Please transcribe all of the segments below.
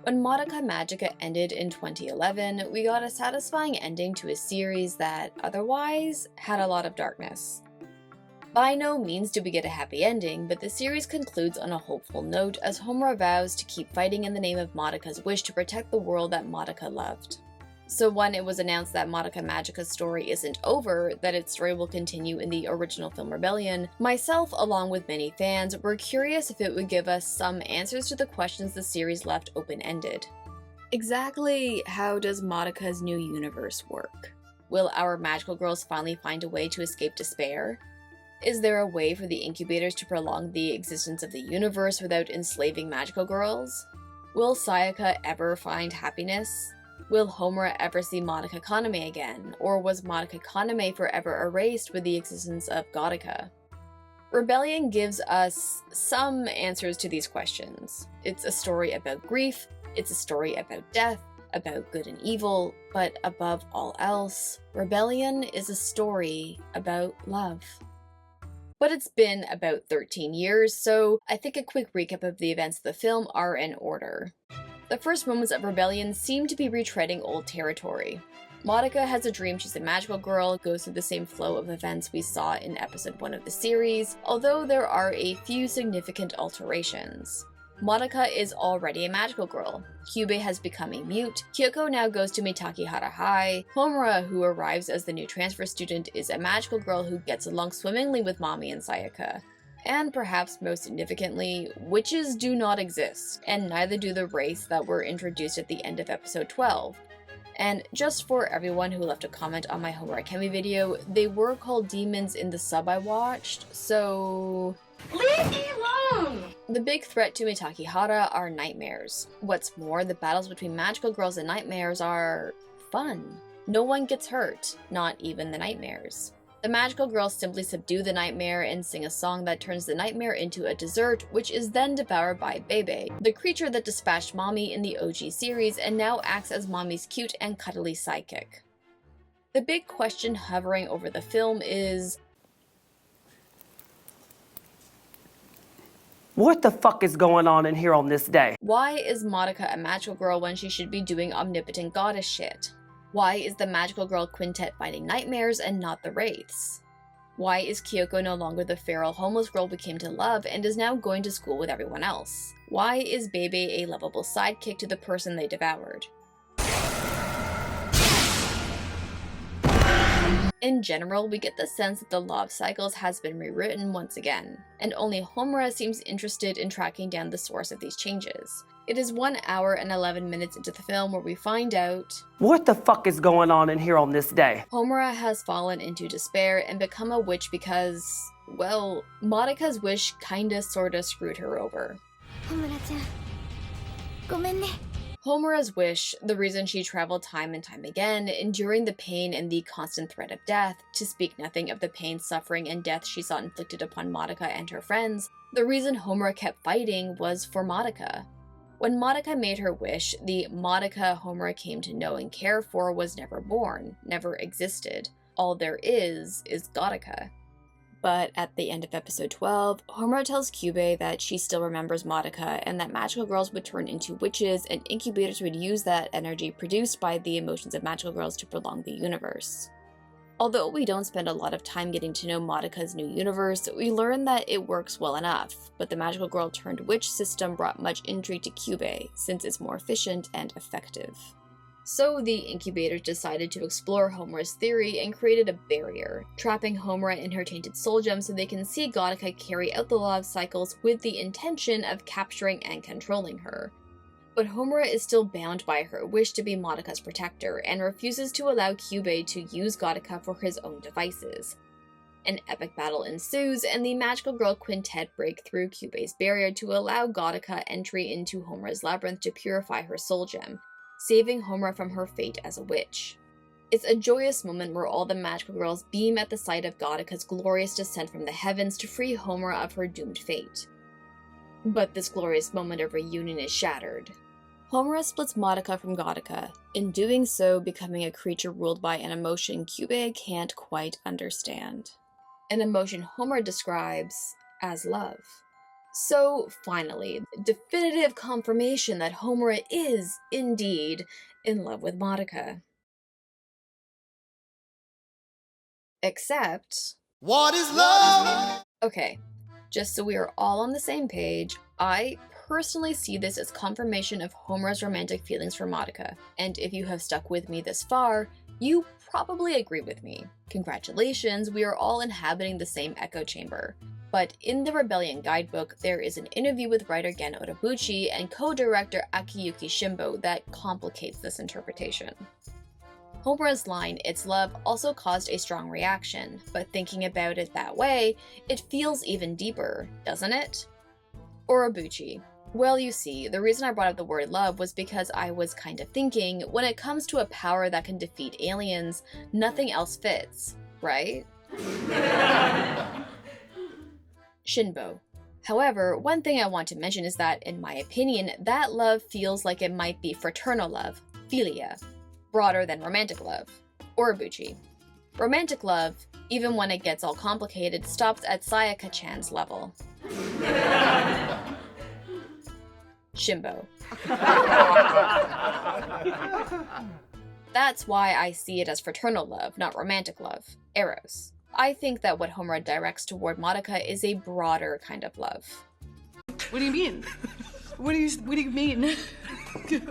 When Madoka Magica ended in 2011, we got a satisfying ending to a series that, otherwise, had a lot of darkness. By no means do we get a happy ending, but the series concludes on a hopeful note as Homura vows to keep fighting in the name of Madoka's wish to protect the world that Madoka loved. So when it was announced that Madoka Magica's story isn't over, that its story will continue in the original film Rebellion, myself, along with many fans, were curious if it would give us some answers to the questions the series left open-ended. Exactly how does Madoka's new universe work? Will our magical girls finally find a way to escape despair? Is there a way for the incubators to prolong the existence of the universe without enslaving magical girls? Will Sayaka ever find happiness? Will Homura ever see Madoka Kaname again, or was Madoka Kaname forever erased with the existence of Gattaca? Rebellion gives us some answers to these questions. It's a story about grief, it's a story about death, about good and evil, but above all else, Rebellion is a story about love. But it's been about 13 years, so I think a quick recap of the events of the film are in order. The first moments of Rebellion seem to be retreading old territory. Madoka has a dream she's a magical girl, goes through the same flow of events we saw in episode 1 of the series, although there are a few significant alterations. Madoka is already a magical girl. Kyubey has become a mute. Kyoko now goes to Mitakihara High. Homura, who arrives as the new transfer student, is a magical girl who gets along swimmingly with Mami and Sayaka. And perhaps most significantly, witches do not exist, and neither do the wraiths that were introduced at the end of episode 12. And just for everyone who left a comment on my Homura Kemi video, they were called demons in the sub I watched, so... leave me alone! The big threat to Mitakihara are nightmares. What's more, the battles between magical girls and nightmares are... fun. No one gets hurt, not even the nightmares. The magical girls simply subdue the nightmare and sing a song that turns the nightmare into a dessert, which is then devoured by Bebe, the creature that dispatched Mami in the OG series and now acts as Mami's cute and cuddly sidekick. The big question hovering over the film is... what the fuck is going on in here on this day? why is Madoka a magical girl when she should be doing omnipotent goddess shit? Why is the magical girl quintet fighting nightmares and not the wraiths? Why is Kyoko no longer the feral homeless girl we came to love and is now going to school with everyone else? Why is Bebe a lovable sidekick to the person they devoured? In general, we get the sense that the Law of Cycles has been rewritten once again, and only Homura seems interested in tracking down the source of these changes. It is 1 hour and 11 minutes into the film where we find out... what the fuck is going on in here on this day? Homura has fallen into despair and become a witch because, well, Madoka's wish kinda sorta screwed her over. Homura-chan, gomen ne. Homura's wish, the reason she traveled time and time again, enduring the pain and the constant threat of death, to speak nothing of the pain, suffering, and death she saw inflicted upon Madoka and her friends, the reason Homura kept fighting was for Madoka. When Madoka made her wish, the Madoka Homura came to know and care for was never born, never existed. All there is Gattaca. But at the end of episode 12, Homura tells Kyubey that she still remembers Madoka and that magical girls would turn into witches and incubators would use that energy produced by the emotions of magical girls to prolong the universe. Although we don't spend a lot of time getting to know Madoka's new universe, we learn that it works well enough, but the magical girl turned witch system brought much intrigue to Kyubey, since it's more efficient and effective. So the incubators decided to explore Homura's theory and created a barrier, trapping Homura in her tainted soul gem so they can see Gattaca carry out the Law of Cycles with the intention of capturing and controlling her. But Homura is still bound by her wish to be Madoka's protector and refuses to allow Kyubey to use Gattaca for his own devices. An epic battle ensues, and the magical girl quintet break through Kyubey's barrier to allow Gattaca entry into Homura's labyrinth to purify her soul gem, saving Homura from her fate as a witch. It's a joyous moment where all the magical girls beam at the sight of Gattaca's glorious descent from the heavens to free Homura of her doomed fate. But this glorious moment of reunion is shattered. Homura splits Madoka from Gattaca, in doing so becoming a creature ruled by an emotion Kyubey can't quite understand. An emotion Homura describes as love. So finally, definitive confirmation that Homura is, indeed, in love with Madoka. Except... What is love? Okay, just so we are all on the same page, I personally see this as confirmation of Homura's romantic feelings for Madoka, and if you have stuck with me this far, you probably agree with me. Congratulations, we are all inhabiting the same echo chamber. But in the Rebellion guidebook, there is an interview with writer Gen Otobuchi and co-director Akiyuki Shimbo that complicates this interpretation. Homura's line, "It's love," also caused a strong reaction, but thinking about it that way, it feels even deeper, doesn't it? Orobuchi. Well, you see, the reason I brought up the word love was because I was kind of thinking, when it comes to a power that can defeat aliens, nothing else fits, right? Shinbo. However, one thing I want to mention is that, in my opinion, that love feels like it might be fraternal love, philia, broader than romantic love. Orobuchi. Romantic love, even when it gets all complicated, stops at Sayaka-chan's level. Shimbo. That's why I see it as fraternal love, not romantic love. Eros. I think that what Homura directs toward Madoka is a broader kind of love. What do you mean? What do you mean?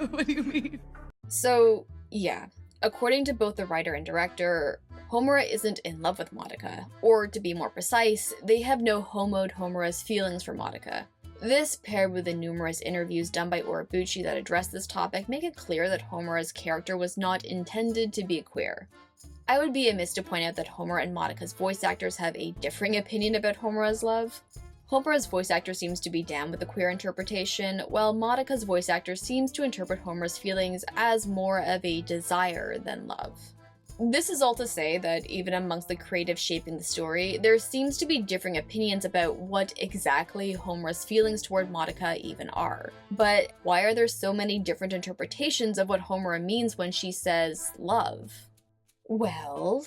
What do you mean? So, yeah. According to both the writer and director, Homura isn't in love with Madoka. Or, to be more precise, they have no homoed Homura's feelings for Madoka. This, paired with the numerous interviews done by Orobuchi that address this topic, make it clear that Homura's character was not intended to be queer. I would be amiss to point out that Homura and Madoka's voice actors have a differing opinion about Homura's love. Homura's voice actor seems to be down with the queer interpretation, while Madoka's voice actor seems to interpret Homura's feelings as more of a desire than love. This is all to say that even amongst the creatives shaping the story, there seems to be differing opinions about what exactly Homura's feelings toward Madoka even are. But why are there so many different interpretations of what Homura means when she says love? Well,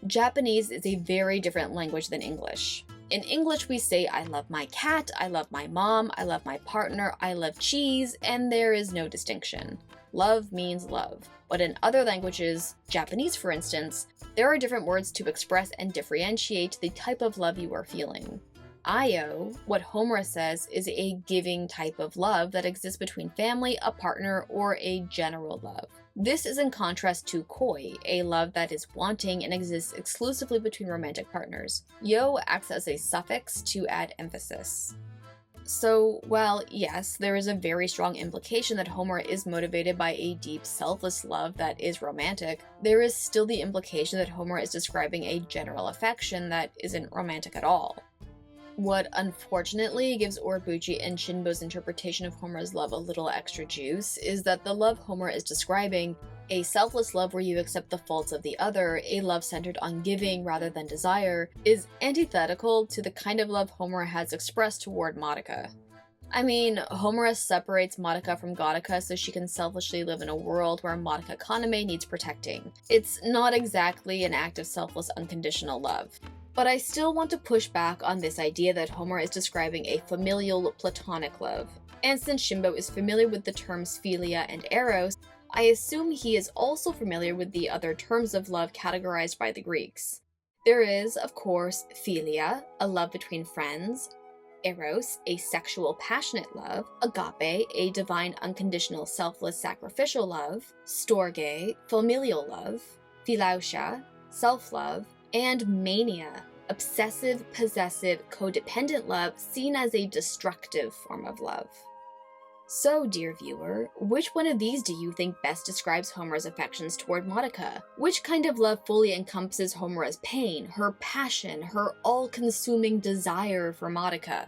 Japanese is a very different language than English. In English, we say, "I love my cat," "I love my mom," "I love my partner," "I love cheese," and there is no distinction. Love means love. But in other languages, Japanese for instance, there are different words to express and differentiate the type of love you are feeling. Ayo, what Homura says, is a giving type of love that exists between family, a partner, or a general love. This is in contrast to koi, a love that is wanting and exists exclusively between romantic partners. Yo acts as a suffix to add emphasis. So, while yes, there is a very strong implication that Homura is motivated by a deep, selfless love that is romantic, there is still the implication that Homura is describing a general affection that isn't romantic at all. What unfortunately gives Orobuchi and Shinbo's interpretation of Homura's love a little extra juice is that the love Homura is describing, a selfless love where you accept the faults of the other, a love centered on giving rather than desire, is antithetical to the kind of love Homura has expressed toward Madoka. I mean, Homura separates Madoka from Gadoka so she can selfishly live in a world where Madoka Kaname needs protecting. It's not exactly an act of selfless unconditional love. But I still want to push back on this idea that Homura is describing a familial, platonic love. And since Shimbo is familiar with the terms philia and eros, I assume he is also familiar with the other terms of love categorized by the Greeks. There is, of course, philia, a love between friends, eros, a sexual passionate love, agape, a divine unconditional selfless sacrificial love, storge, familial love, philautia, self-love, and mania, obsessive, possessive, codependent love seen as a destructive form of love. So, dear viewer, which one of these do you think best describes Homura's affections toward Madoka? Which kind of love fully encompasses Homura's pain, her passion, her all-consuming desire for Madoka?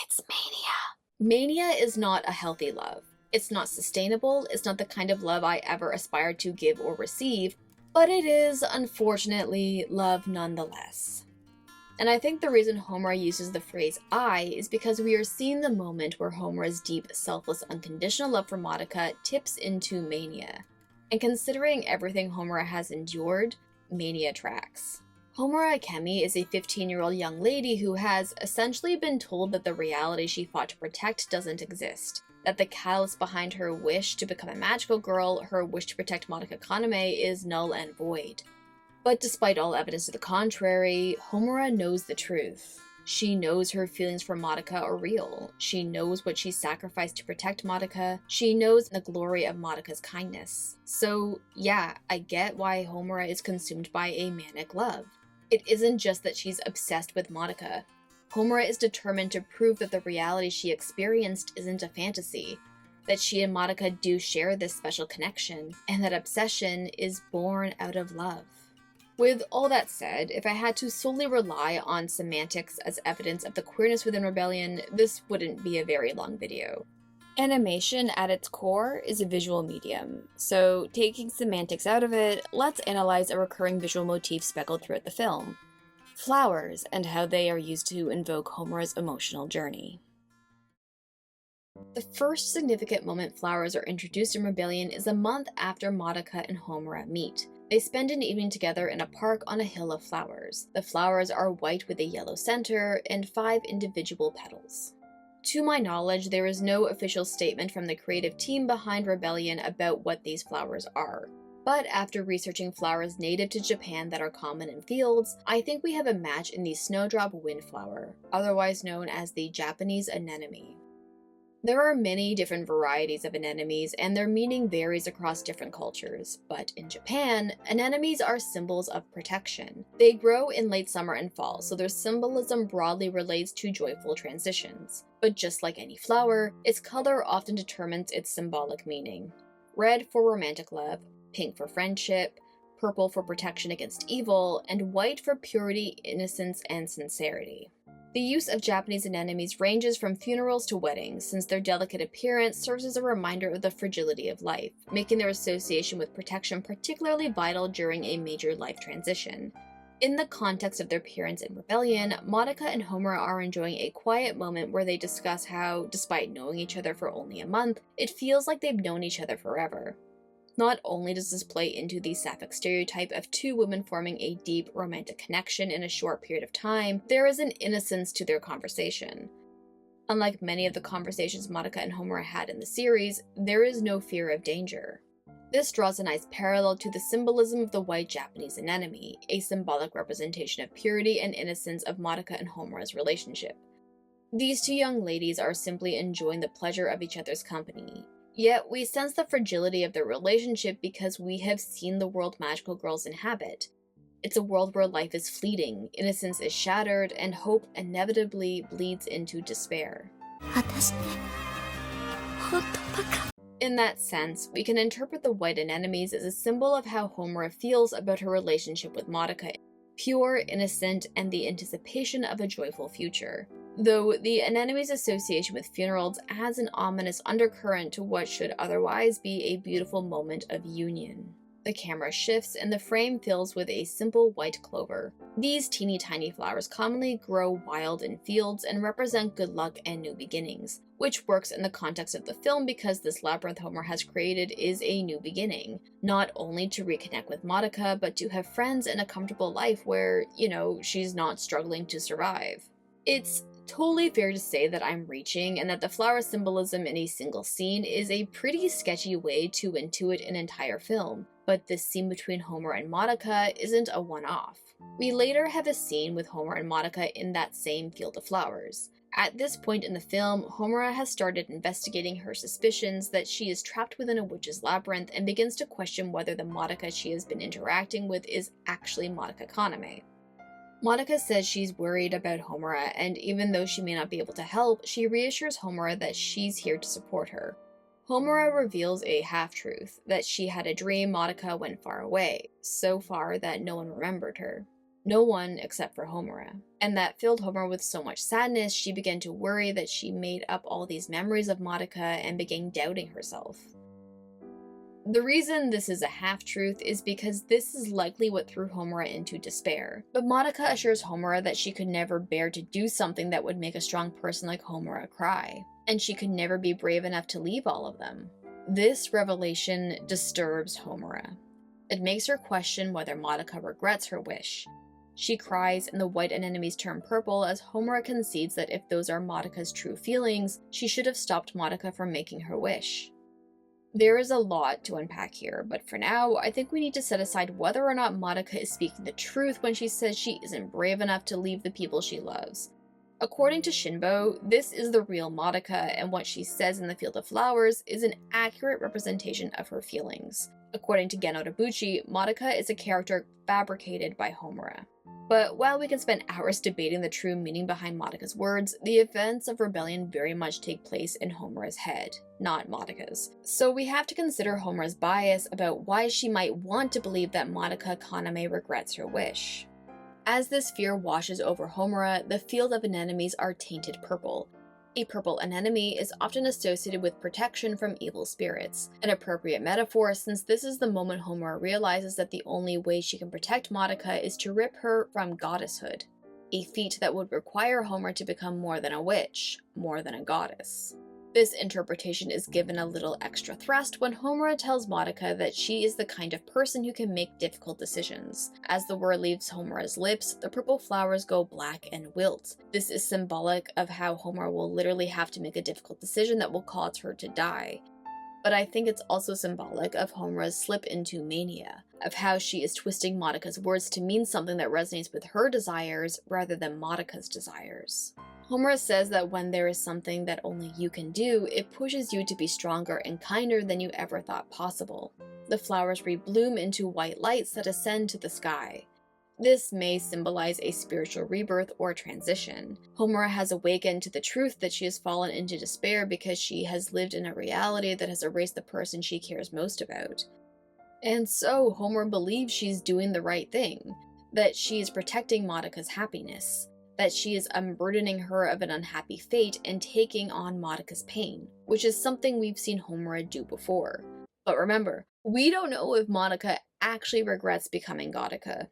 It's mania. Mania is not a healthy love. It's not sustainable, it's not the kind of love I ever aspired to give or receive, but it is, unfortunately, love nonetheless. And I think the reason Homura uses the phrase "I" is because we are seeing the moment where Homura's deep, selfless, unconditional love for Madoka tips into mania. And considering everything Homura has endured, mania tracks. Homura Akemi is a 15-year-old young lady who has essentially been told that the reality she fought to protect doesn't exist, that the catalyst behind her wish to become a magical girl, her wish to protect Madoka Kaname, is null and void. But despite all evidence to the contrary, Homura knows the truth. She knows her feelings for Madoka are real. She knows what she sacrificed to protect Madoka. She knows the glory of Madoka's kindness. So yeah, I get why Homura is consumed by a manic love. It isn't just that she's obsessed with Madoka. Homura is determined to prove that the reality she experienced isn't a fantasy, that she and Madoka do share this special connection, and that obsession is born out of love. With all that said, if I had to solely rely on semantics as evidence of the queerness within Rebellion, this wouldn't be a very long video. Animation at its core is a visual medium, so taking semantics out of it, let's analyze a recurring visual motif speckled throughout the film: flowers and how they are used to invoke Homura's emotional journey. The first significant moment flowers are introduced in Rebellion is a month after Madoka and Homura meet. They spend an evening together in a park on a hill of flowers. The flowers are white with a yellow center and 5 individual petals. To my knowledge, there is no official statement from the creative team behind Rebellion about what these flowers are. But after researching flowers native to Japan that are common in fields, I think we have a match in the snowdrop windflower, otherwise known as the Japanese anemone. There are many different varieties of anemones, and their meaning varies across different cultures, but in Japan, anemones are symbols of protection. They grow in late summer and fall, so their symbolism broadly relates to joyful transitions. But just like any flower, its color often determines its symbolic meaning. Red for romantic love, pink for friendship, purple for protection against evil, and white for purity, innocence, and sincerity. The use of Japanese anemones ranges from funerals to weddings, since their delicate appearance serves as a reminder of the fragility of life, making their association with protection particularly vital during a major life transition. In the context of their appearance in Rebellion, Madoka and Homura are enjoying a quiet moment where they discuss how, despite knowing each other for only a month, it feels like they've known each other forever. Not only does this play into the sapphic stereotype of 2 women forming a deep romantic connection in a short period of time, there is an innocence to their conversation. Unlike many of the conversations Madoka and Homura had in the series, there is no fear of danger. This draws a nice parallel to the symbolism of the white Japanese anemone, a symbolic representation of purity and innocence of Madoka and Homura's relationship. These 2 young ladies are simply enjoying the pleasure of each other's company. Yet, we sense the fragility of their relationship because we have seen the world magical girls inhabit. It's a world where life is fleeting, innocence is shattered, and hope inevitably bleeds into despair. In that sense, we can interpret the white anemones as a symbol of how Homura feels about her relationship with Madoka: pure, innocent, and the anticipation of a joyful future. Though the anemone's association with funerals adds an ominous undercurrent to what should otherwise be a beautiful moment of union. The camera shifts and the frame fills with a simple white clover. These teeny tiny flowers commonly grow wild in fields and represent good luck and new beginnings, which works in the context of the film because this labyrinth Homura has created is a new beginning, not only to reconnect with Madoka, but to have friends and a comfortable life where, she's not struggling to survive. It's totally fair to say that I'm reaching, and that the flower symbolism in a single scene is a pretty sketchy way to intuit an entire film, but this scene between Homura and Madoka isn't a one-off. We later have a scene with Homura and Madoka in that same field of flowers. At this point in the film, Homura has started investigating her suspicions that she is trapped within a witch's labyrinth and begins to question whether the Madoka she has been interacting with is actually Madoka Kaname. Madoka says she's worried about Homura, and even though she may not be able to help, she reassures Homura that she's here to support her. Homura reveals a half-truth, that she had a dream Madoka went far away, so far that no one remembered her. No one except for Homura. And that filled Homura with so much sadness, she began to worry that she made up all these memories of Madoka and began doubting herself. The reason this is a half-truth is because this is likely what threw Homura into despair. But Madoka assures Homura that she could never bear to do something that would make a strong person like Homura cry, and she could never be brave enough to leave all of them. This revelation disturbs Homura. It makes her question whether Madoka regrets her wish. She cries and the white anemones turn purple as Homura concedes that if those are Madoka's true feelings, she should have stopped Madoka from making her wish. There is a lot to unpack here, but for now, I think we need to set aside whether or not Madoka is speaking the truth when she says she isn't brave enough to leave the people she loves. According to Shinbo, this is the real Madoka, and what she says in the Field of Flowers is an accurate representation of her feelings. According to Gen Otobuchi, Madoka is a character fabricated by Homura. But while we can spend hours debating the true meaning behind Madoka's words, the events of Rebellion very much take place in Homura's head, not Madoka's. So we have to consider Homura's bias about why she might want to believe that Madoka Kaname regrets her wish. As this fear washes over Homura, the field of anemones are tainted purple. A purple anemone is often associated with protection from evil spirits, an appropriate metaphor since this is the moment Homura realizes that the only way she can protect Madoka is to rip her from goddesshood, a feat that would require Homura to become more than a witch, more than a goddess. This interpretation is given a little extra thrust when Homura tells Madoka that she is the kind of person who can make difficult decisions. As the word leaves Homura's lips, the purple flowers go black and wilt. This is symbolic of how Homura will literally have to make a difficult decision that will cause her to die. But I think it's also symbolic of Homura's slip into mania, of how she is twisting Madoka's words to mean something that resonates with her desires rather than Madoka's desires. Homura says that when there is something that only you can do, it pushes you to be stronger and kinder than you ever thought possible. The flowers rebloom into white lights that ascend to the sky. This may symbolize a spiritual rebirth or transition. Homura has awakened to the truth that she has fallen into despair because she has lived in a reality that has erased the person she cares most about. And so Homura believes she's doing the right thing, that she is protecting Madoka's happiness, that she is unburdening her of an unhappy fate and taking on Madoka's pain, which is something we've seen Homura do before. But remember, we don't know if Madoka actually regrets becoming Gattaca.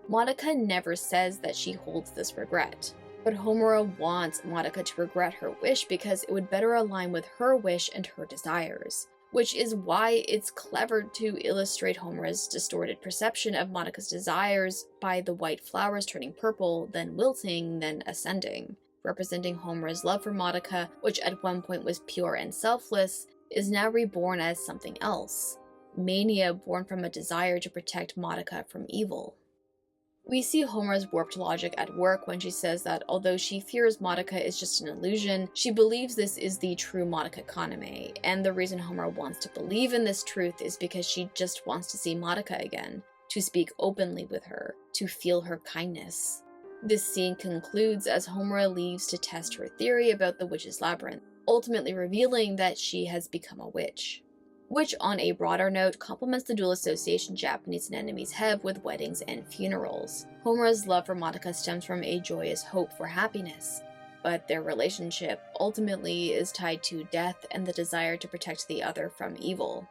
Madoka never says that she holds this regret, but Homura wants Madoka to regret her wish because it would better align with her wish and her desires, which is why it's clever to illustrate Homura's distorted perception of Madoka's desires by the white flowers turning purple, then wilting, then ascending. Representing Homura's love for Madoka, which at one point was pure and selfless, is now reborn as something else. Mania born from a desire to protect Madoka from evil. We see Homura's warped logic at work when she says that although she fears Madoka is just an illusion, she believes this is the true Madoka Kaname, and the reason Homura wants to believe in this truth is because she just wants to see Madoka again, to speak openly with her, to feel her kindness. This scene concludes as Homura leaves to test her theory about the witch's labyrinth, ultimately revealing that she has become a witch. Which, on a broader note, complements the dual association Japanese anemones have with weddings and funerals. Homura's love for Madoka stems from a joyous hope for happiness, but their relationship ultimately is tied to death and the desire to protect the other from evil.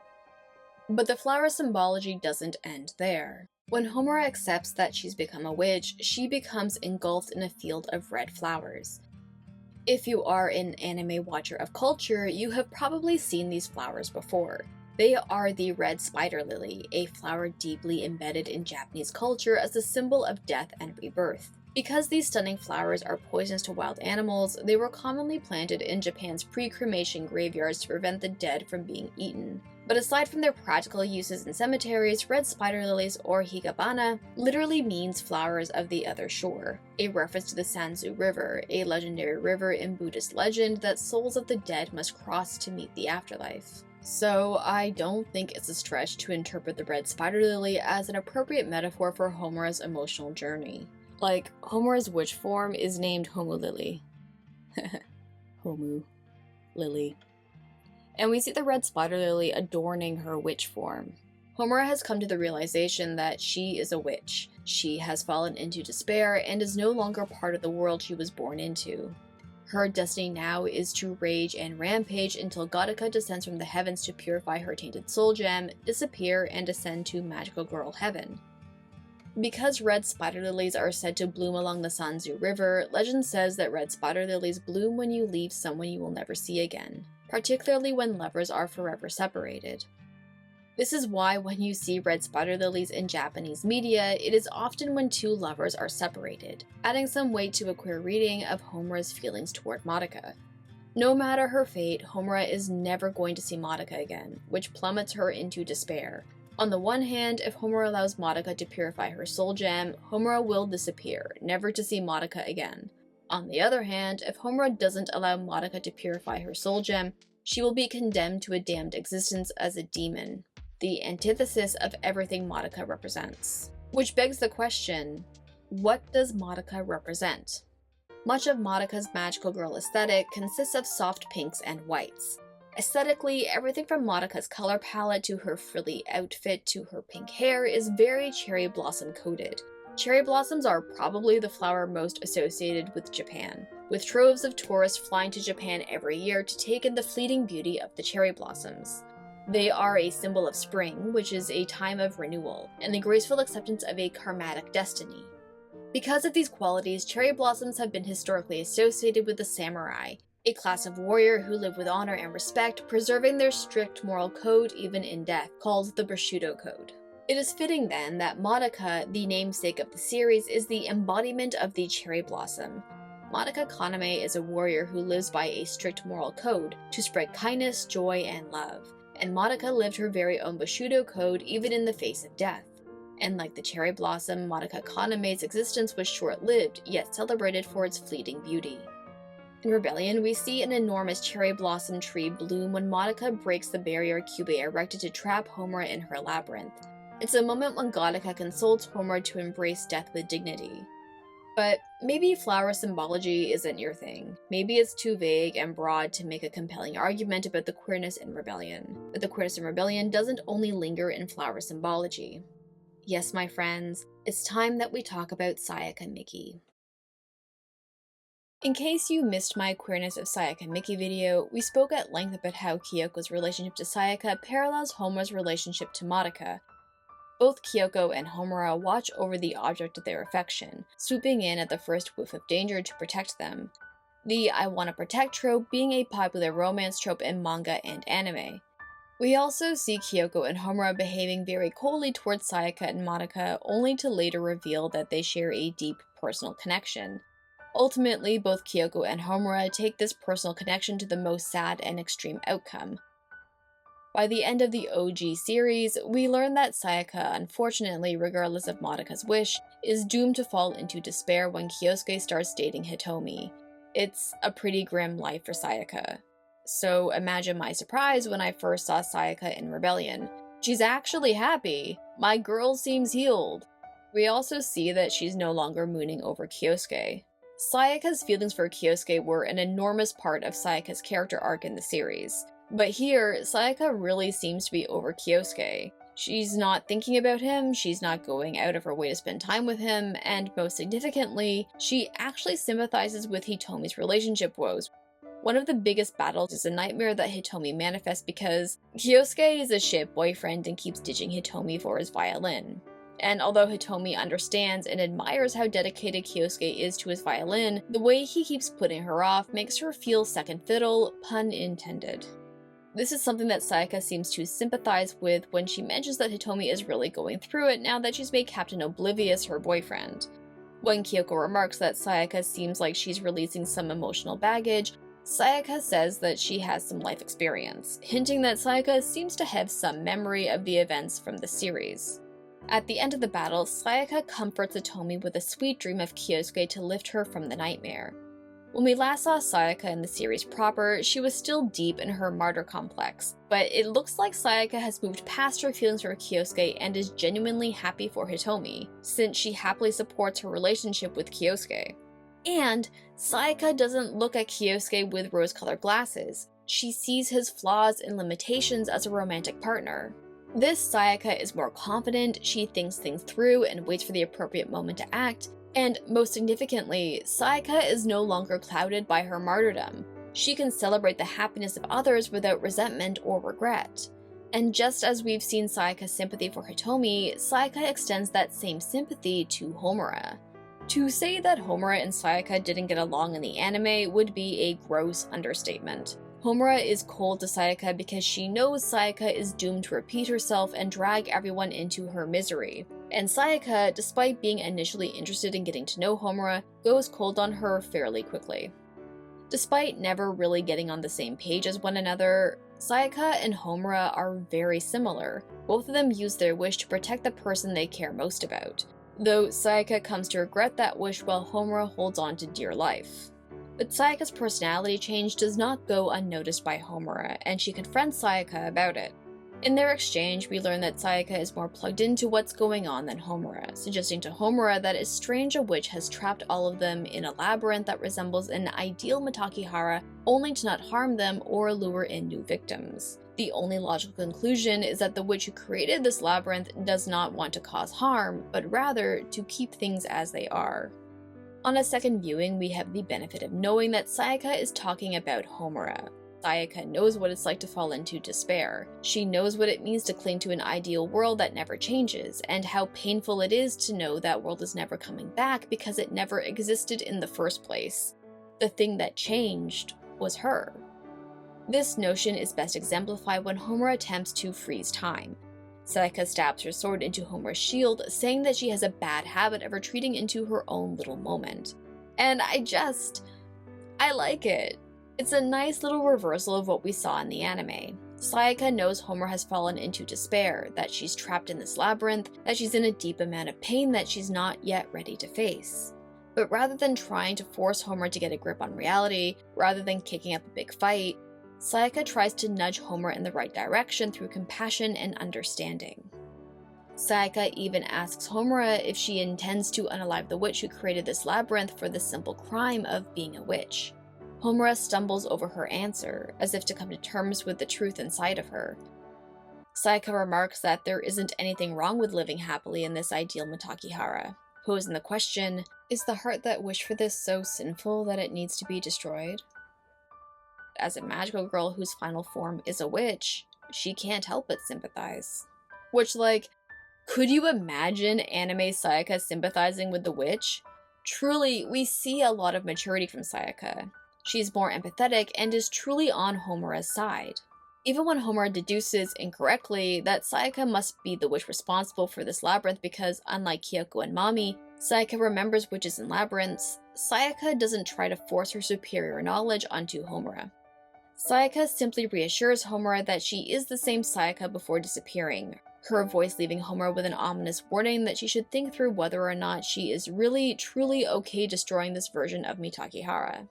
But the flower symbology doesn't end there. When Homura accepts that she's become a witch, she becomes engulfed in a field of red flowers. If you are an anime watcher of culture, you have probably seen these flowers before. They are the red spider lily, a flower deeply embedded in Japanese culture as a symbol of death and rebirth. Because these stunning flowers are poisonous to wild animals, they were commonly planted in Japan's pre-cremation graveyards to prevent the dead from being eaten. But aside from their practical uses in cemeteries, red spider lilies, or higabana, literally means flowers of the other shore, a reference to the Sanzu River, a legendary river in Buddhist legend that souls of the dead must cross to meet the afterlife. So I don't think it's a stretch to interpret the red spider lily as an appropriate metaphor for Homura's emotional journey. Like, Homura's witch form is named Homu Lily. Homu Lily. And we see the red spider lily adorning her witch form. Homura has come to the realization that she is a witch. She has fallen into despair and is no longer part of the world she was born into. Her destiny now is to rage and rampage until Gattaca descends from the heavens to purify her tainted soul gem, disappear, and ascend to magical girl heaven. Because red spider lilies are said to bloom along the Sanzu River, legend says that red spider lilies bloom when you leave someone you will never see again, particularly when lovers are forever separated. This is why when you see red spider lilies in Japanese media, it is often when two lovers are separated, adding some weight to a queer reading of Homura's feelings toward Madoka. No matter her fate, Homura is never going to see Madoka again, which plummets her into despair. On the one hand, if Homura allows Madoka to purify her soul gem, Homura will disappear, never to see Madoka again. On the other hand, if Homura doesn't allow Madoka to purify her soul gem, she will be condemned to a damned existence as a demon, the antithesis of everything Madoka represents. Which begs the question, what does Madoka represent? Much of Madoka's magical girl aesthetic consists of soft pinks and whites. Aesthetically, everything from Madoka's color palette to her frilly outfit to her pink hair is very cherry blossom coated. Cherry blossoms are probably the flower most associated with Japan, with troves of tourists flying to Japan every year to take in the fleeting beauty of the cherry blossoms. They are a symbol of spring, which is a time of renewal, and the graceful acceptance of a karmatic destiny. Because of these qualities, cherry blossoms have been historically associated with the samurai, a class of warrior who live with honor and respect, preserving their strict moral code even in death, called the Bushido Code. It is fitting then that Madoka, the namesake of the series, is the embodiment of the cherry blossom. Madoka Kaname is a warrior who lives by a strict moral code to spread kindness, joy, and love, and Madoka lived her very own Bushido Code even in the face of death. And like the cherry blossom, Madoka Kaname's existence was short-lived, yet celebrated for its fleeting beauty. In Rebellion, we see an enormous cherry blossom tree bloom when Madoka breaks the barrier Kyubey erected to trap Homura in her labyrinth. It's a moment when Madoka consoles Homura to embrace death with dignity. But maybe flower symbology isn't your thing. Maybe it's too vague and broad to make a compelling argument about the queerness in Rebellion. But the queerness in Rebellion doesn't only linger in flower symbology. Yes, my friends, it's time that we talk about Sayaka Miki. In case you missed my Queerness of Sayaka Miki video, we spoke at length about how Kyoko's relationship to Sayaka parallels Homura's relationship to Madoka. Both Kyoko and Homura watch over the object of their affection, swooping in at the first whiff of danger to protect them. The I wanna protect trope being a popular romance trope in manga and anime. We also see Kyoko and Homura behaving very coldly towards Sayaka and Madoka, only to later reveal that they share a deep personal connection. Ultimately, both Kyoko and Homura take this personal connection to the most sad and extreme outcome. By the end of the OG series, we learn that Sayaka, unfortunately regardless of Madoka's wish, is doomed to fall into despair when Kyosuke starts dating Hitomi. It's a pretty grim life for Sayaka. So imagine my surprise when I first saw Sayaka in Rebellion. She's actually happy! My girl seems healed! We also see that she's no longer mooning over Kyosuke. Sayaka's feelings for Kyosuke were an enormous part of Sayaka's character arc in the series. But here, Sayaka really seems to be over Kyosuke. She's not thinking about him, she's not going out of her way to spend time with him, and most significantly, she actually sympathizes with Hitomi's relationship woes. One of the biggest battles is a nightmare that Hitomi manifests because Kyosuke is a shit boyfriend and keeps ditching Hitomi for his violin. And although Hitomi understands and admires how dedicated Kyosuke is to his violin, the way he keeps putting her off makes her feel second fiddle, pun intended. This is something that Sayaka seems to sympathize with when she mentions that Hitomi is really going through it now that she's made Captain Oblivious her boyfriend. When Kyoko remarks that Sayaka seems like she's releasing some emotional baggage, Sayaka says that she has some life experience, hinting that Sayaka seems to have some memory of the events from the series. At the end of the battle, Sayaka comforts Hitomi with a sweet dream of Kyosuke to lift her from the nightmare. When we last saw Sayaka in the series proper, she was still deep in her martyr complex, but it looks like Sayaka has moved past her feelings for Kyosuke and is genuinely happy for Hitomi, since she happily supports her relationship with Kyosuke. And Sayaka doesn't look at Kyosuke with rose-colored glasses. She sees his flaws and limitations as a romantic partner. This Sayaka is more confident, she thinks things through and waits for the appropriate moment to act, and most significantly, Sayaka is no longer clouded by her martyrdom. She can celebrate the happiness of others without resentment or regret. And just as we've seen Sayaka's sympathy for Hitomi, Sayaka extends that same sympathy to Homura. To say that Homura and Sayaka didn't get along in the anime would be a gross understatement. Homura is cold to Sayaka because she knows Sayaka is doomed to repeat herself and drag everyone into her misery. And Sayaka, despite being initially interested in getting to know Homura, goes cold on her fairly quickly. Despite never really getting on the same page as one another, Sayaka and Homura are very similar. Both of them use their wish to protect the person they care most about, though Sayaka comes to regret that wish while Homura holds on to dear life. But Sayaka's personality change does not go unnoticed by Homura, and she confronts Sayaka about it. In their exchange, we learn that Sayaka is more plugged into what's going on than Homura, suggesting to Homura that it's strange a witch has trapped all of them in a labyrinth that resembles an ideal Matakihara, only to not harm them or lure in new victims. The only logical conclusion is that the witch who created this labyrinth does not want to cause harm, but rather to keep things as they are. On a second viewing, we have the benefit of knowing that Sayaka is talking about Homura. Sayaka knows what it's like to fall into despair. She knows what it means to cling to an ideal world that never changes, and how painful it is to know that world is never coming back because it never existed in the first place. The thing that changed was her. This notion is best exemplified when Homura attempts to freeze time. Sayaka stabs her sword into Homura's shield, saying that she has a bad habit of retreating into her own little moment. And I like it. It's a nice little reversal of what we saw in the anime. Sayaka knows Homura has fallen into despair, that she's trapped in this labyrinth, that she's in a deep amount of pain that she's not yet ready to face. But rather than trying to force Homura to get a grip on reality, rather than kicking up a big fight, Sayaka tries to nudge Homura in the right direction through compassion and understanding. Sayaka even asks Homura if she intends to unalive the witch who created this labyrinth for the simple crime of being a witch. Homura stumbles over her answer, as if to come to terms with the truth inside of her. Sayaka remarks that there isn't anything wrong with living happily in this ideal Matakihara, posing the question, is the heart that wished for this so sinful that it needs to be destroyed? As a magical girl whose final form is a witch, she can't help but sympathize. Which, could you imagine anime Sayaka sympathizing with the witch? Truly, we see a lot of maturity from Sayaka. She's more empathetic and is truly on Homura's side. Even when Homura deduces incorrectly that Sayaka must be the witch responsible for this labyrinth because, unlike Kyoko and Mami, Sayaka remembers witches and labyrinths, Sayaka doesn't try to force her superior knowledge onto Homura. Sayaka simply reassures Homura that she is the same Sayaka before disappearing, her voice leaving Homura with an ominous warning that she should think through whether or not she is really, truly okay destroying this version of Matakihara.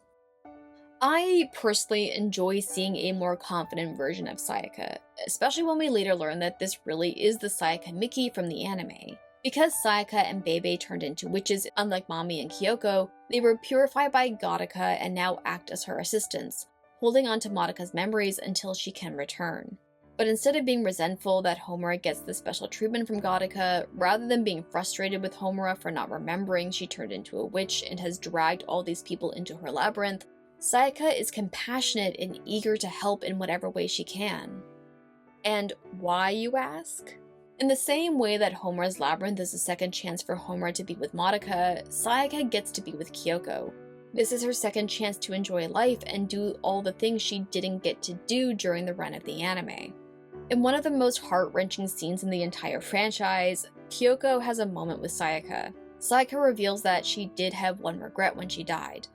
I personally enjoy seeing a more confident version of Sayaka, especially when we later learn that this really is the Sayaka Miki from the anime. Because Sayaka and Bebe turned into witches, unlike Mami and Kyoko, they were purified by Gattaca and now act as her assistants, holding on to Madoka's memories until she can return. But instead of being resentful that Homura gets this special treatment from Gattaca, rather than being frustrated with Homura for not remembering she turned into a witch and has dragged all these people into her labyrinth, Sayaka is compassionate and eager to help in whatever way she can. And why, you ask? In the same way that Homura's labyrinth is a second chance for Homura to be with Madoka, Sayaka gets to be with Kyoko. This is her second chance to enjoy life and do all the things she didn't get to do during the run of the anime. In one of the most heart-wrenching scenes in the entire franchise, Kyoko has a moment with Sayaka. Sayaka reveals that she did have one regret when she died,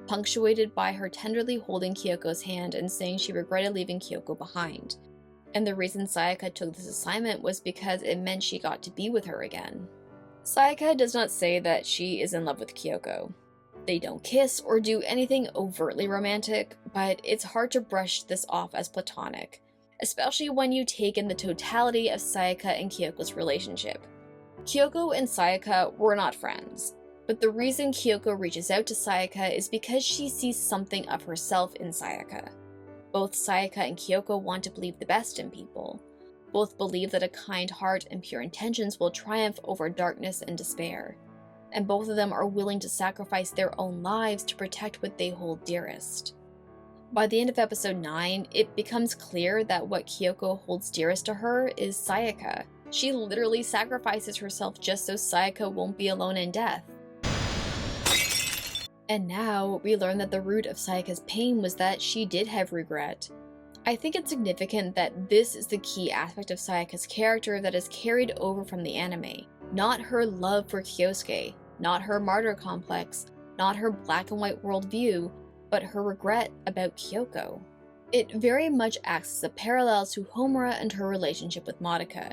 punctuated by her tenderly holding Kyoko's hand and saying she regretted leaving Kyoko behind. And the reason Sayaka took this assignment was because it meant she got to be with her again. Sayaka does not say that she is in love with Kyoko. They don't kiss or do anything overtly romantic, but it's hard to brush this off as platonic, especially when you take in the totality of Sayaka and Kyoko's relationship. Kyoko and Sayaka were not friends, but the reason Kyoko reaches out to Sayaka is because she sees something of herself in Sayaka. Both Sayaka and Kyoko want to believe the best in people. Both believe that a kind heart and pure intentions will triumph over darkness and despair. And both of them are willing to sacrifice their own lives to protect what they hold dearest. By the end of episode 9, it becomes clear that what Kyoko holds dearest to her is Sayaka. She literally sacrifices herself just so Sayaka won't be alone in death. And now, we learn that the root of Sayaka's pain was that she did have regret. I think it's significant that this is the key aspect of Sayaka's character that is carried over from the anime. Not her love for Kyosuke, not her martyr complex, not her black and white worldview, but her regret about Kyoko. It very much acts as a parallel to Homura and her relationship with Madoka.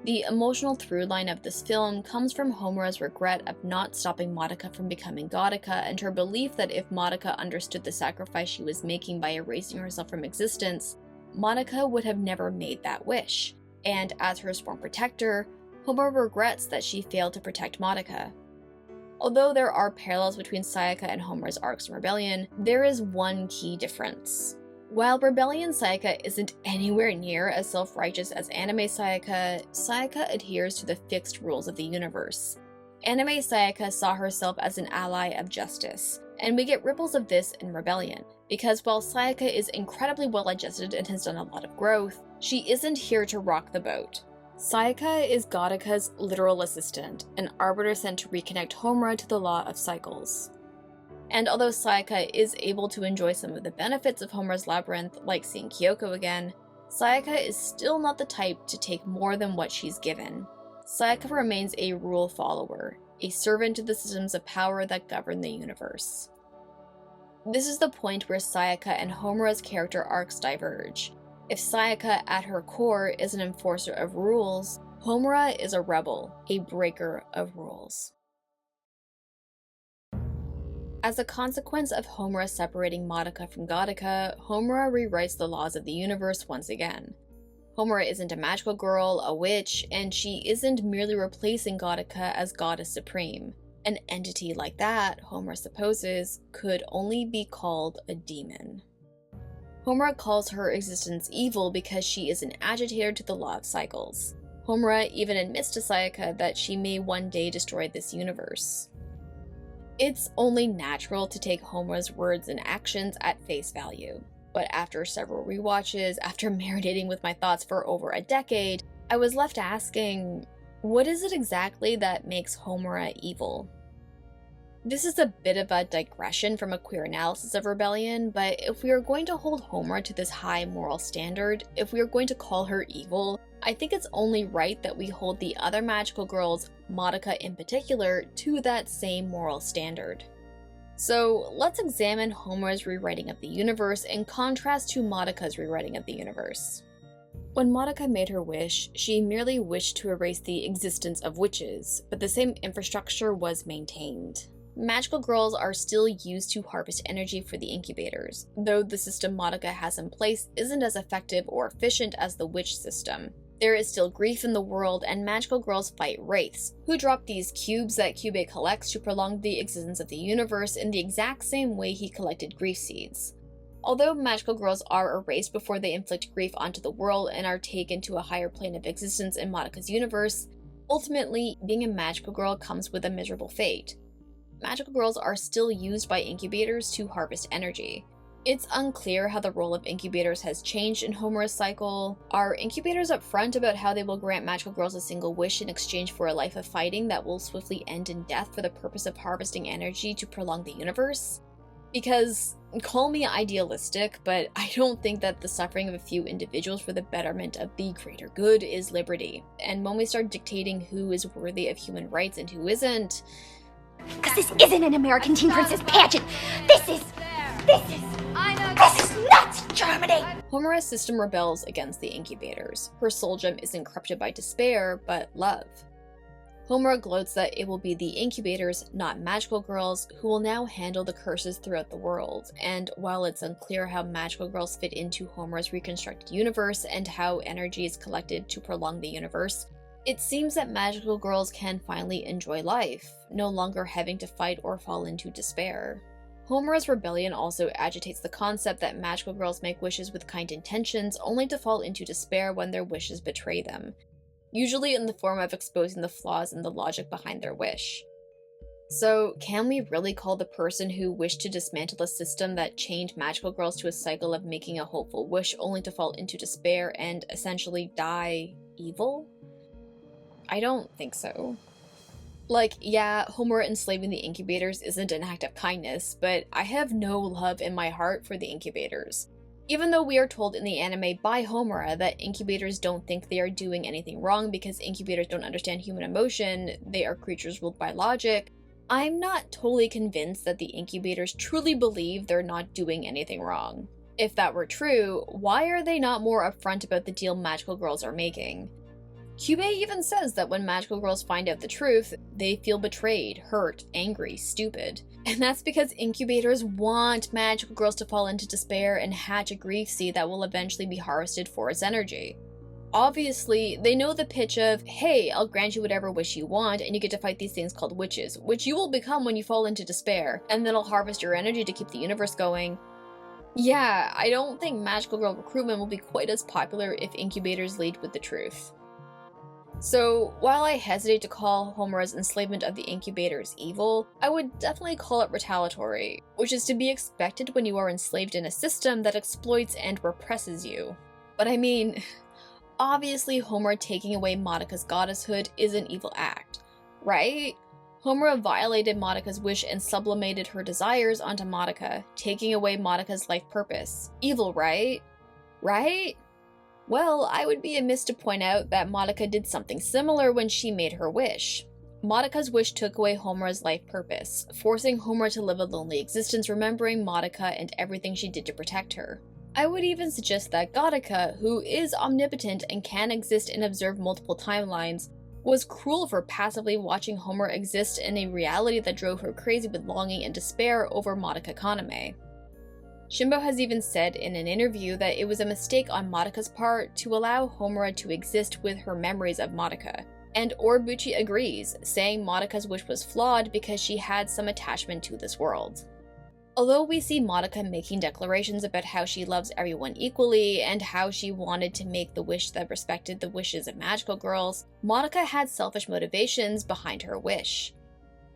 The emotional through-line of this film comes from Homura's regret of not stopping Madoka from becoming Godaka and her belief that if Madoka understood the sacrifice she was making by erasing herself from existence, Madoka would have never made that wish. And as her sworn protector, Homura regrets that she failed to protect Madoka. Although there are parallels between Sayaka and Homura's arcs in Rebellion, there is one key difference. While Rebellion Sayaka isn't anywhere near as self-righteous as anime Sayaka, Sayaka adheres to the fixed rules of the universe. Anime Sayaka saw herself as an ally of justice, and we get ripples of this in Rebellion, because while Sayaka is incredibly well-adjusted and has done a lot of growth, she isn't here to rock the boat. Sayaka is Godaka's literal assistant, an arbiter sent to reconnect Homura to the law of cycles. And although Sayaka is able to enjoy some of the benefits of Homura's labyrinth, like seeing Kyoko again, Sayaka is still not the type to take more than what she's given. Sayaka remains a rule follower, a servant to the systems of power that govern the universe. This is the point where Sayaka and Homura's character arcs diverge. If Sayaka at her core is an enforcer of rules, Homura is a rebel, a breaker of rules. As a consequence of Homura separating Madoka from Godaka, Homura rewrites the laws of the universe once again. Homura isn't a magical girl, a witch, and she isn't merely replacing Godaka as goddess supreme. An entity like that, Homura supposes, could only be called a demon. Homura calls her existence evil because she is an agitator to the law of cycles. Homura even admits to Sayaka that she may one day destroy this universe. It's only natural to take Homura's words and actions at face value, but after several rewatches, after marinating with my thoughts for over a decade, I was left asking, what is it exactly that makes Homura evil? This is a bit of a digression from a queer analysis of Rebellion, but if we are going to hold Homura to this high moral standard, if we are going to call her evil, I think it's only right that we hold the other magical girls, Madoka in particular, to that same moral standard. So let's examine Homura's rewriting of the universe in contrast to Madoka's rewriting of the universe. When Madoka made her wish, she merely wished to erase the existence of witches, but the same infrastructure was maintained. Magical girls are still used to harvest energy for the incubators, though the system Madoka has in place isn't as effective or efficient as the witch system. There is still grief in the world, and magical girls fight wraiths, who drop these cubes that Kyubey collects to prolong the existence of the universe in the exact same way he collected grief seeds. Although magical girls are erased before they inflict grief onto the world and are taken to a higher plane of existence in Madoka's universe, ultimately, being a magical girl comes with a miserable fate. Magical girls are still used by incubators to harvest energy. It's unclear how the role of incubators has changed in Homura's cycle. Are incubators upfront about how they will grant magical girls a single wish in exchange for a life of fighting that will swiftly end in death for the purpose of harvesting energy to prolong the universe? Because, call me idealistic, but I don't think that the suffering of a few individuals for the betterment of the greater good is liberty. And when we start dictating who is worthy of human rights and who isn't, Because this isn't an American Teen Princess pageant. This is not Germany. Homura's system rebels against the incubators. Her soul gem isn't corrupted by despair, but love. Homura gloats that it will be the incubators, not magical girls, who will now handle the curses throughout the world, and while it's unclear how magical girls fit into Homura's reconstructed universe and how energy is collected to prolong the universe, it seems that magical girls can finally enjoy life, no longer having to fight or fall into despair. Homura's rebellion also agitates the concept that magical girls make wishes with kind intentions only to fall into despair when their wishes betray them, usually in the form of exposing the flaws in the logic behind their wish. So, can we really call the person who wished to dismantle a system that chained magical girls to a cycle of making a hopeful wish only to fall into despair and essentially die evil? I don't think so. Like, yeah, Homura enslaving the incubators isn't an act of kindness, but I have no love in my heart for the incubators. Even though we are told in the anime by Homura that incubators don't think they are doing anything wrong because incubators don't understand human emotion, they are creatures ruled by logic, I'm not totally convinced that the incubators truly believe they're not doing anything wrong. If that were true, why are they not more upfront about the deal magical girls are making? Kyubey even says that when magical girls find out the truth, they feel betrayed, hurt, angry, stupid. And that's because incubators want magical girls to fall into despair and hatch a grief seed that will eventually be harvested for its energy. Obviously, they know the pitch of, hey, I'll grant you whatever wish you want, and you get to fight these things called witches, which you will become when you fall into despair, and then I'll harvest your energy to keep the universe going. Yeah, I don't think magical girl recruitment will be quite as popular if incubators lead with the truth. So, while I hesitate to call Homura's enslavement of the incubators evil, I would definitely call it retaliatory, which is to be expected when you are enslaved in a system that exploits and represses you. But I mean, obviously Homura taking away Madoka's goddesshood is an evil act, right? Homura violated Madoka's wish and sublimated her desires onto Madoka, taking away Madoka's life purpose. Evil, right? Right? Well, I would be amiss to point out that Madoka did something similar when she made her wish. Madoka's wish took away Homura's life purpose, forcing Homura to live a lonely existence remembering Madoka and everything she did to protect her. I would even suggest that Gattaca, who is omnipotent and can exist and observe multiple timelines, was cruel for passively watching Homura exist in a reality that drove her crazy with longing and despair over Madoka Kaname. Shimbo has even said in an interview that it was a mistake on Madoka's part to allow Homura to exist with her memories of Madoka, and Orobuchi agrees, saying Madoka's wish was flawed because she had some attachment to this world. Although we see Madoka making declarations about how she loves everyone equally and how she wanted to make the wish that respected the wishes of magical girls, Madoka had selfish motivations behind her wish.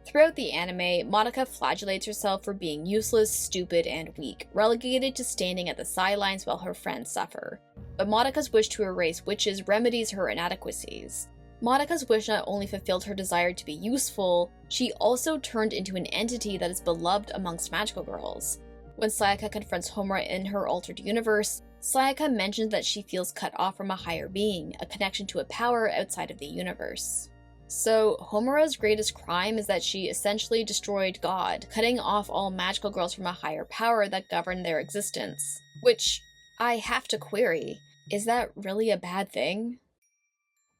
Throughout the anime, Madoka flagellates herself for being useless, stupid, and weak, relegated to standing at the sidelines while her friends suffer. But Madoka's wish to erase witches remedies her inadequacies. Madoka's wish not only fulfilled her desire to be useful, she also turned into an entity that is beloved amongst magical girls. When Sayaka confronts Homura in her altered universe, Sayaka mentions that she feels cut off from a higher being, a connection to a power outside of the universe. So, Homura's greatest crime is that she essentially destroyed God, cutting off all magical girls from a higher power that governed their existence. Which, I have to query, is that really a bad thing?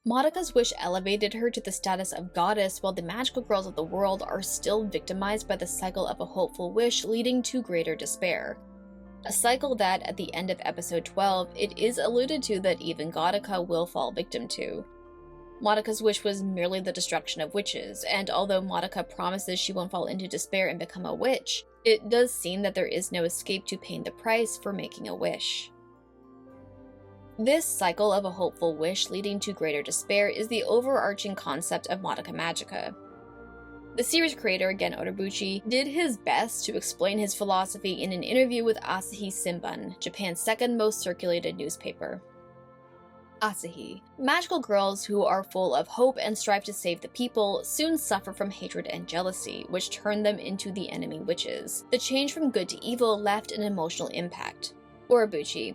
Madoka's wish elevated her to the status of goddess while the magical girls of the world are still victimized by the cycle of a hopeful wish leading to greater despair. A cycle that, at the end of episode 12, it is alluded to that even Gattaca will fall victim to. Madoka's wish was merely the destruction of witches, and although Madoka promises she won't fall into despair and become a witch, it does seem that there is no escape to paying the price for making a wish. This cycle of a hopeful wish leading to greater despair is the overarching concept of Madoka Magica. The series creator, again Orobuchi, did his best to explain his philosophy in an interview with Asahi Shimbun, Japan's second most circulated newspaper. Asahi. Magical girls who are full of hope and strive to save the people soon suffer from hatred and jealousy, which turn them into the enemy witches. The change from good to evil left an emotional impact. Orobuchi.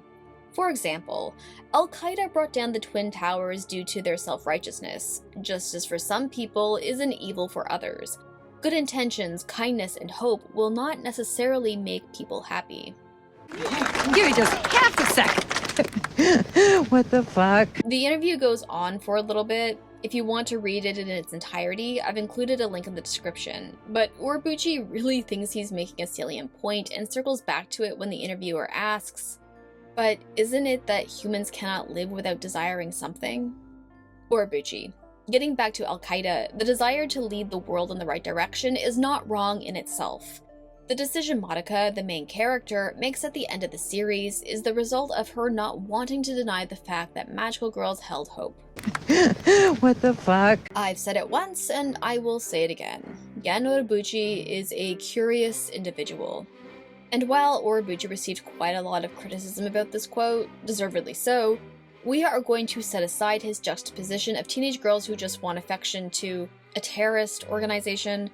For example, Al-Qaeda brought down the Twin Towers due to their self-righteousness. Justice for some people is an evil for others. Good intentions, kindness, and hope will not necessarily make people happy. Give me just half a second. What the fuck? The interview goes on for a little bit. If you want to read it in its entirety, I've included a link in the description, but Orobuchi really thinks he's making a salient point and circles back to it when the interviewer asks, "But isn't it that humans cannot live without desiring something?" Orobuchi. Getting back to Al-Qaeda, the desire to lead the world in the right direction is not wrong in itself. The decision Madoka, the main character, makes at the end of the series is the result of her not wanting to deny the fact that magical girls held hope. What the fuck? I've said it once, and I will say it again. Gen Orobuchi is a curious individual. And while Orobuchi received quite a lot of criticism about this quote, deservedly so, We are going to set aside his juxtaposition of teenage girls who just want affection to a terrorist organization.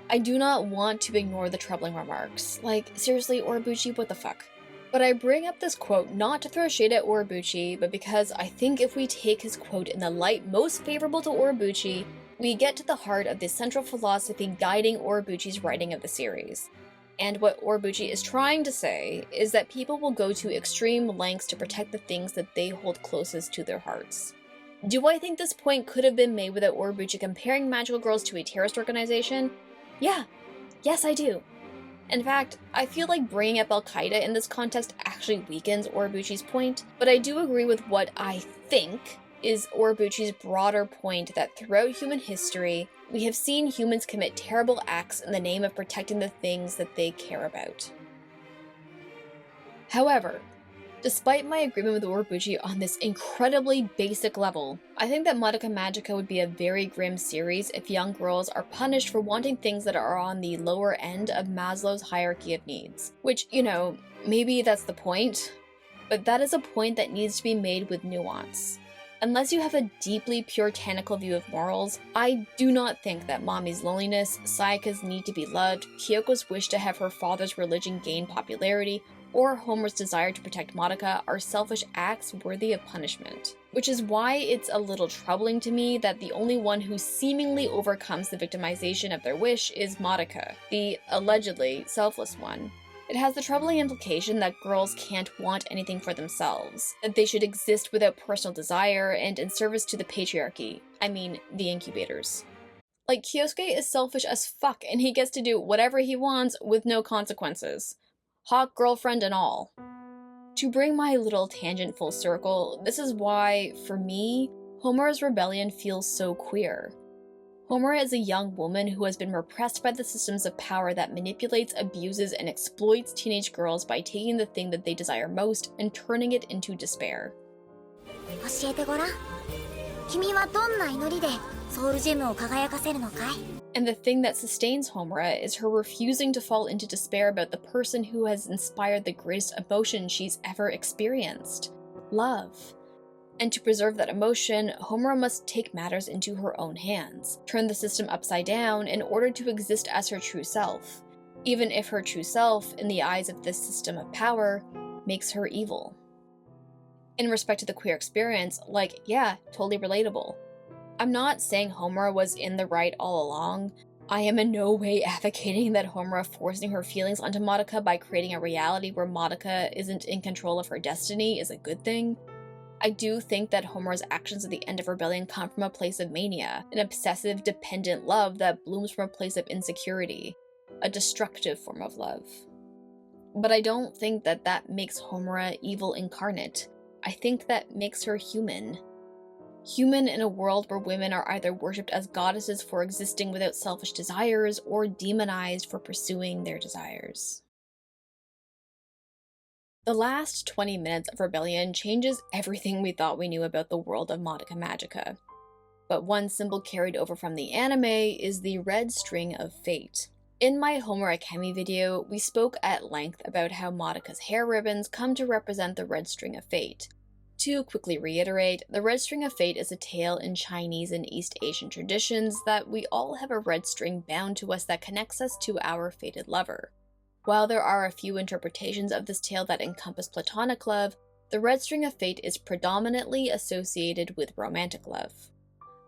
I do not want to ignore the troubling remarks. Like, seriously, Urabuchi, what the fuck? But I bring up this quote not to throw shade at Urabuchi, but because I think if we take his quote in the light most favorable to Urabuchi, we get to the heart of the central philosophy guiding Urabuchi's writing of the series. And what Urabuchi is trying to say is that people will go to extreme lengths to protect the things that they hold closest to their hearts. Do I think this point could have been made without Urabuchi comparing magical girls to a terrorist organization? Yeah. Yes, I do. In fact, I feel like bringing up Al-Qaeda in this context actually weakens Urabuchi's point, but I do agree with what I think is Urabuchi's broader point that throughout human history, we have seen humans commit terrible acts in the name of protecting the things that they care about. However, despite my agreement with Urabuchi on this incredibly basic level, I think that Madoka Magica would be a very grim series if young girls are punished for wanting things that are on the lower end of Maslow's hierarchy of needs. Which, you know, maybe that's the point, but that is a point that needs to be made with nuance. Unless you have a deeply puritanical view of morals, I do not think that Mommy's loneliness, Sayaka's need to be loved, Kyoko's wish to have her father's religion gain popularity, or Homer's desire to protect Madoka are selfish acts worthy of punishment. Which is why it's a little troubling to me that the only one who seemingly overcomes the victimization of their wish is Madoka, the allegedly selfless one. It has the troubling implication that girls can't want anything for themselves, that they should exist without personal desire and in service to the patriarchy, I mean, the incubators. Like, Kyosuke is selfish as fuck and he gets to do whatever he wants with no consequences. Hot girlfriend and all. To bring my little tangent full circle, this is why, for me, Homer's Rebellion feels so queer. Homer is a young woman who has been repressed by the systems of power that manipulates, abuses, and exploits teenage girls by taking the thing that they desire most and turning it into despair. 教えてごらん。君はどんな祈りでソウルジェムを輝かせるのかい? And the thing that sustains Homura is her refusing to fall into despair about the person who has inspired the greatest emotion she's ever experienced: love. And to preserve that emotion, Homura must take matters into her own hands, turn the system upside down in order to exist as her true self, even if her true self, in the eyes of this system of power, makes her evil. In respect to the queer experience, like, yeah, totally relatable. I'm not saying Homura was in the right all along. I am in no way advocating that Homura forcing her feelings onto Madoka by creating a reality where Madoka isn't in control of her destiny is a good thing. I do think that Homura's actions at the end of Rebellion come from a place of mania, an obsessive, dependent love that blooms from a place of insecurity, a destructive form of love. But I don't think that that makes Homura evil incarnate. I think that makes her human. Human in a world where women are either worshipped as goddesses for existing without selfish desires or demonized for pursuing their desires. The last 20 minutes of Rebellion changes everything we thought we knew about the world of Madoka Magica. But one symbol carried over from the anime is the red string of fate. In my Homura Akemi video, we spoke at length about how Madoka's hair ribbons come to represent the red string of fate. To quickly reiterate, the red string of fate is a tale in Chinese and East Asian traditions that we all have a red string bound to us that connects us to our fated lover. While there are a few interpretations of this tale that encompass platonic love, the red string of fate is predominantly associated with romantic love.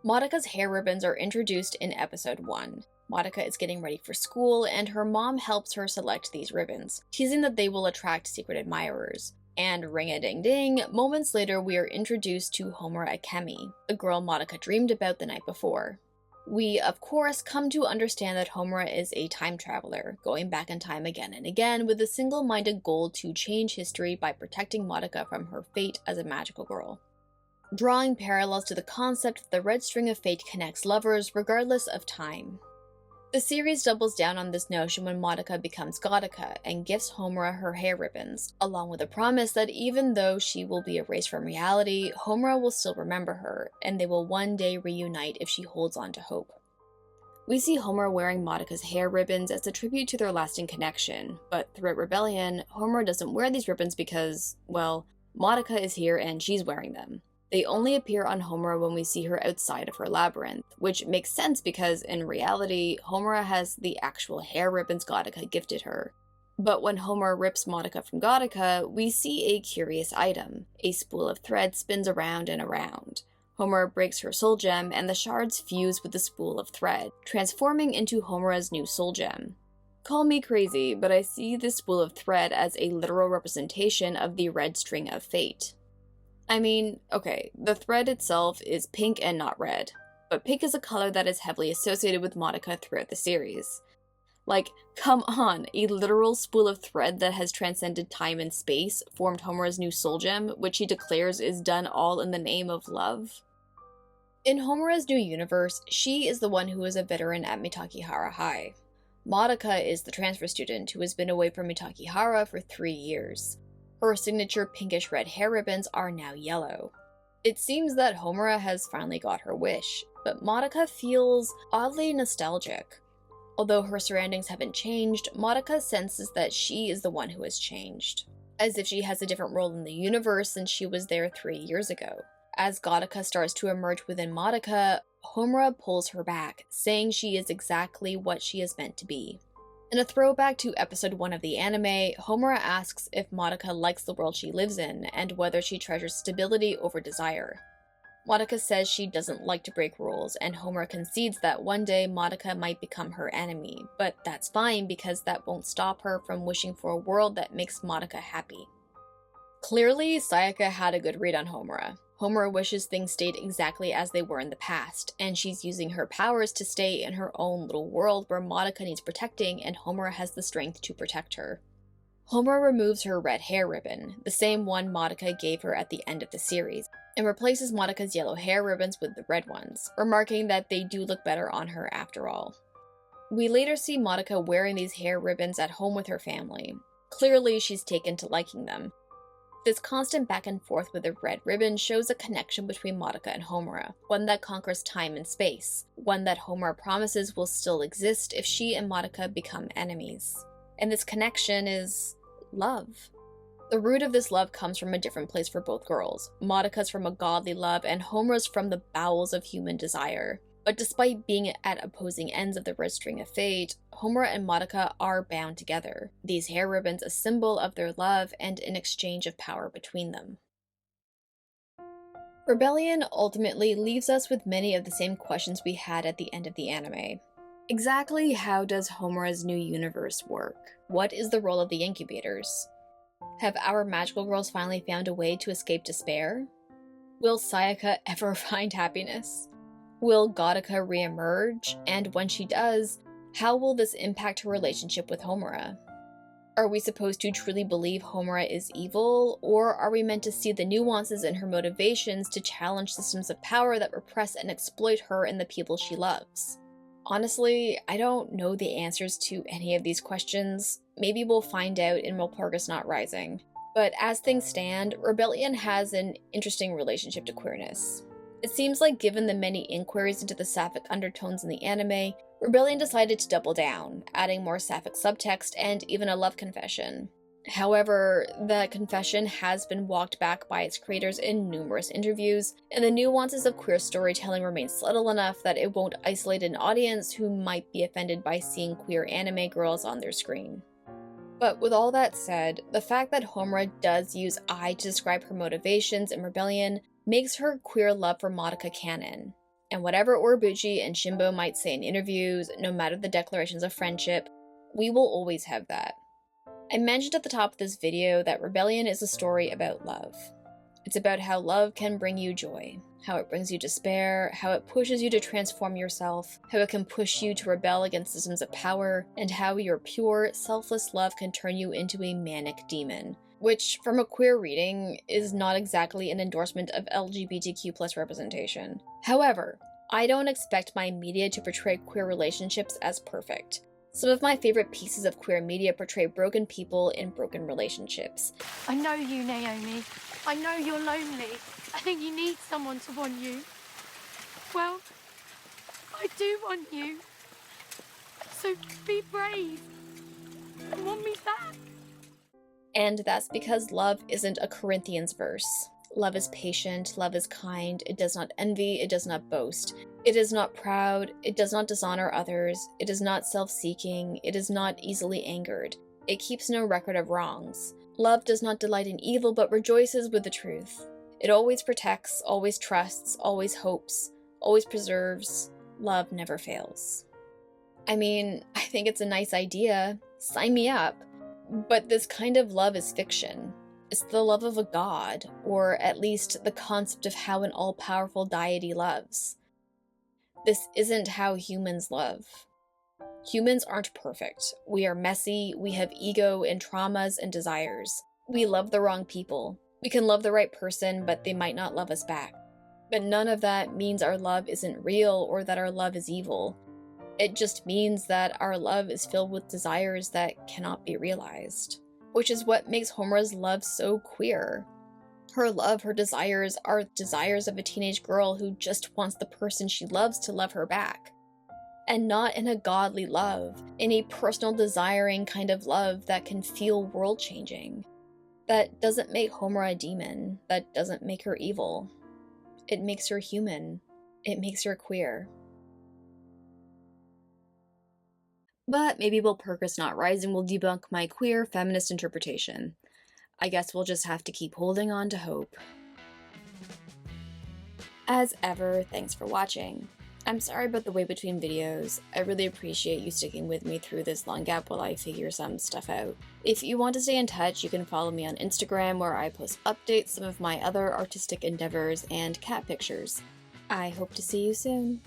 Madoka's hair ribbons are introduced in episode 1. Madoka is getting ready for school, and her mom helps her select these ribbons, teasing that they will attract secret admirers. And ring-a-ding-ding, moments later we are introduced to Homura Akemi, the girl Madoka dreamed about the night before. We, of course, come to understand that Homura is a time traveler, going back in time again and again with a single-minded goal to change history by protecting Madoka from her fate as a magical girl. Drawing parallels to the concept that the red string of fate connects lovers regardless of time. The series doubles down on this notion when Madoka becomes Godoka and gifts Homura her hair ribbons, along with a promise that even though she will be erased from reality, Homura will still remember her, and they will one day reunite if she holds on to hope. We see Homura wearing Madoka's hair ribbons as a tribute to their lasting connection, but throughout Rebellion, Homura doesn't wear these ribbons because, well, Madoka is here and she's wearing them. They only appear on Homura when we see her outside of her labyrinth, which makes sense because in reality, Homura has the actual hair ribbons Gattaca gifted her. But when Homura rips Madoka from Gattaca, we see a curious item. A spool of thread spins around and around. Homura breaks her soul gem and the shards fuse with the spool of thread, transforming into Homura's new soul gem. Call me crazy, but I see this spool of thread as a literal representation of the red string of fate. I mean, okay, the thread itself is pink and not red, but pink is a color that is heavily associated with Madoka throughout the series. Like, come on, a literal spool of thread that has transcended time and space formed Homura's new soul gem, which he declares is done all in the name of love. In Homura's new universe, she is the one who is a veteran at Mitakihara High. Madoka is the transfer student who has been away from Mitakihara for 3 years. Her signature pinkish red hair ribbons are now yellow. It seems that Homura has finally got her wish, but Madoka feels oddly nostalgic. Although her surroundings haven't changed, Madoka senses that she is the one who has changed, as if she has a different role in the universe since she was there 3 years ago. As Gattaca starts to emerge within Madoka, Homura pulls her back, saying she is exactly what she is meant to be. In a throwback to episode 1 of the anime, Homura asks if Madoka likes the world she lives in and whether she treasures stability over desire. Madoka says she doesn't like to break rules, and Homura concedes that one day Madoka might become her enemy, but that's fine because that won't stop her from wishing for a world that makes Madoka happy. Clearly, Sayaka had a good read on Homura. Homura wishes things stayed exactly as they were in the past, and she's using her powers to stay in her own little world where Madoka needs protecting and Homura has the strength to protect her. Homura removes her red hair ribbon, the same one Madoka gave her at the end of the series, and replaces Madoka's yellow hair ribbons with the red ones, remarking that they do look better on her after all. We later see Madoka wearing these hair ribbons at home with her family. Clearly, she's taken to liking them. This constant back and forth with the red ribbon shows a connection between Madoka and Homura, one that conquers time and space, one that Homura promises will still exist if she and Madoka become enemies. And this connection is love. The root of this love comes from a different place for both girls. Madoka's from a godly love and Homura's from the bowels of human desire. But despite being at opposing ends of the red string of fate, Homura and Madoka are bound together, these hair ribbons a symbol of their love and an exchange of power between them. Rebellion ultimately leaves us with many of the same questions we had at the end of the anime. Exactly how does Homura's new universe work? What is the role of the incubators? Have our magical girls finally found a way to escape despair? Will Sayaka ever find happiness? Will Gattaca re-emerge? And when she does, how will this impact her relationship with Homura? Are we supposed to truly believe Homura is evil, or are we meant to see the nuances in her motivations to challenge systems of power that repress and exploit her and the people she loves? Honestly, I don't know the answers to any of these questions. Maybe we'll find out in Walpurgis Not Rising. But as things stand, Rebellion has an interesting relationship to queerness. It seems like given the many inquiries into the sapphic undertones in the anime, Rebellion decided to double down, adding more sapphic subtext and even a love confession. However, that confession has been walked back by its creators in numerous interviews, and the nuances of queer storytelling remain subtle enough that it won't isolate an audience who might be offended by seeing queer anime girls on their screen. But with all that said, the fact that Homura does use I to describe her motivations in Rebellion makes her queer love for Madoka canon. And whatever Orobuchi and Shimbo might say in interviews, no matter the declarations of friendship, we will always have that. I mentioned at the top of this video that Rebellion is a story about love. It's about how love can bring you joy, how it brings you despair, how it pushes you to transform yourself, how it can push you to rebel against systems of power, and how your pure, selfless love can turn you into a manic demon. Which, from a queer reading, is not exactly an endorsement of LGBTQ+ representation. However, I don't expect my media to portray queer relationships as perfect. Some of my favorite pieces of queer media portray broken people in broken relationships. I know you, Naomi. I know you're lonely. I think you need someone to want you. Well, I do want you. So be brave and want me back. And that's because love isn't a Corinthians verse. Love is patient, love is kind, it does not envy, it does not boast. It is not proud, it does not dishonor others, it is not self-seeking, it is not easily angered. It keeps no record of wrongs. Love does not delight in evil, but rejoices with the truth. It always protects, always trusts, always hopes, always preserves. Love never fails. I mean, I think it's a nice idea. Sign me up. But this kind of love is fiction. It's the love of a god, or at least the concept of how an all-powerful deity loves. This isn't how humans love. Humans aren't perfect. We are messy, we have ego and traumas and desires. We love the wrong people. We can love the right person, but they might not love us back. But none of that means our love isn't real or that our love is evil. It just means that our love is filled with desires that cannot be realized. Which is what makes Homura's love so queer. Her love, her desires, are desires of a teenage girl who just wants the person she loves to love her back. And not in a godly love, in a personal desiring kind of love that can feel world-changing. That doesn't make Homura a demon, that doesn't make her evil. It makes her human. It makes her queer. But maybe Will Purpose Not Rising will debunk my queer feminist interpretation. I guess we'll just have to keep holding on to hope. As ever, thanks for watching. I'm sorry about the wait between videos. I really appreciate you sticking with me through this long gap while I figure some stuff out. If you want to stay in touch, you can follow me on Instagram where I post updates, some of my other artistic endeavors, and cat pictures. I hope to see you soon.